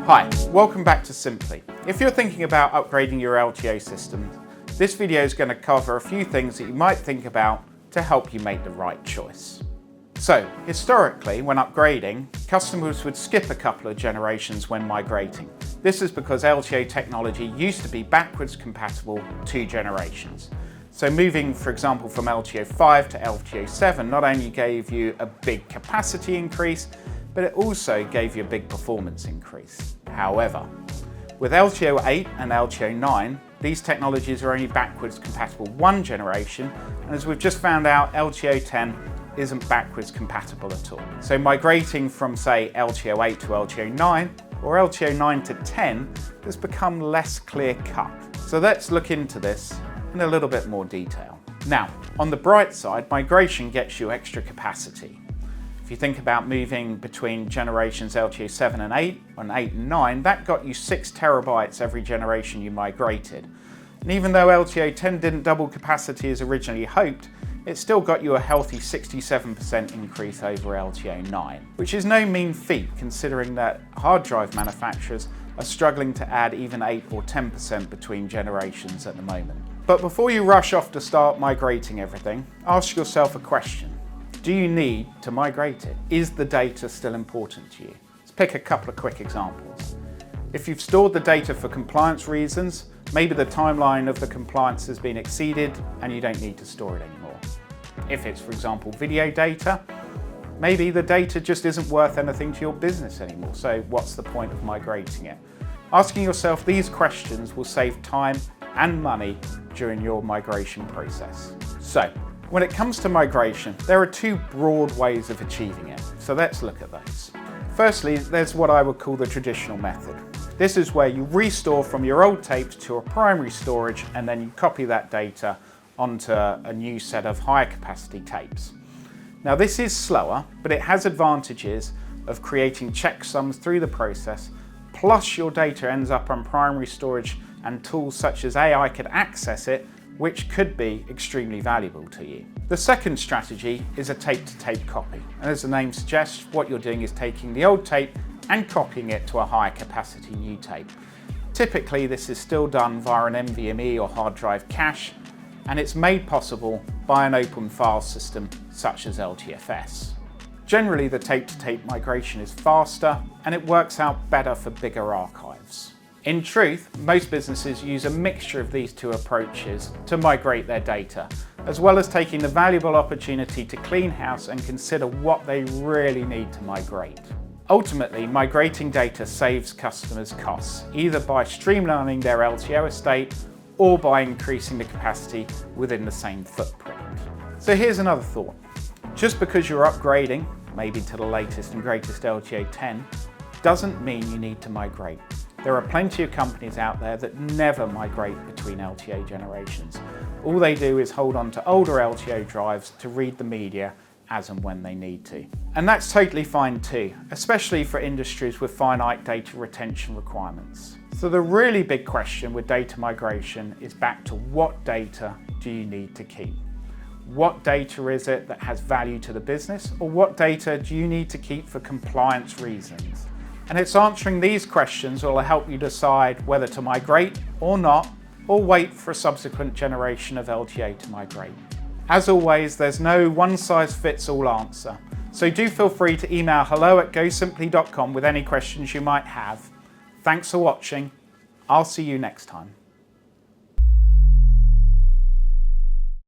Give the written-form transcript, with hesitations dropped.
Hi, welcome back to Simply. If you're thinking about upgrading your LTO system, this video is going to cover a few things that you might think about to help you make the right choice. So, historically, when upgrading, customers would skip a couple of generations when migrating. This is because LTO technology used to be backwards compatible 2 generations. So moving, for example, from LTO 5 to LTO 7 not only gave you a big capacity increase, but it also gave you a big performance increase. However, with LTO 8 and LTO 9, these technologies are only backwards compatible 1 generation, and as we've just found out, LTO 10 isn't backwards compatible at all. So migrating from, say, LTO 8 to LTO 9, or LTO 9 to 10, has become less clear-cut. So let's look into this in a little bit more detail. Now, on the bright side, migration gets you extra capacity. If you think about moving between generations LTO 7 and 8, and 8 and 9, that got you 6 terabytes every generation you migrated. And even though LTO 10 didn't double capacity as originally hoped, it still got you a healthy 67% increase over LTO 9, which is no mean feat considering that hard drive manufacturers are struggling to add even 8 or 10% between generations at the moment. But before you rush off to start migrating everything, ask yourself a question. Do you need to migrate it? Is the data still important to you? Let's pick a couple of quick examples. If you've stored the data for compliance reasons, maybe the timeline of the compliance has been exceeded and you don't need to store it anymore. If it's, for example, video data, maybe the data just isn't worth anything to your business anymore, so what's the point of migrating it? Asking yourself these questions will save time and money during your migration process. So, when it comes to migration, there are 2 broad ways of achieving it, so let's look at those. Firstly, there's what I would call the traditional method. This is where you restore from your old tapes to a primary storage and then you copy that data onto a new set of higher capacity tapes. Now this is slower, but it has advantages of creating checksums through the process, plus your data ends up on primary storage and tools such as AI could access it, which could be extremely valuable to you. The second strategy is a tape-to-tape copy. And as the name suggests, what you're doing is taking the old tape and copying it to a higher capacity new tape. Typically, this is still done via an NVMe or hard drive cache, and it's made possible by an open file system such as LTFS. Generally, the tape-to-tape migration is faster and it works out better for bigger archives. In truth, most businesses use a mixture of these 2 approaches to migrate their data, as well as taking the valuable opportunity to clean house and consider what they really need to migrate. Ultimately, migrating data saves customers costs, either by streamlining their LTO estate or by increasing the capacity within the same footprint. So here's another thought. Just because you're upgrading, maybe to the latest and greatest LTO 10, doesn't mean you need to migrate. There are plenty of companies out there that never migrate between LTO generations. All they do is hold on to older LTO drives to read the media as and when they need to. And that's totally fine too, especially for industries with finite data retention requirements. So the really big question with data migration is back to what data do you need to keep? What data is it that has value to the business, or what data do you need to keep for compliance reasons? And it's answering these questions will help you decide whether to migrate or not, or wait for a subsequent generation of LTO to migrate. As always, there's no one-size-fits-all answer, so do feel free to email hello@gosimply.com with any questions you might have. Thanks for watching. I'll see you next time.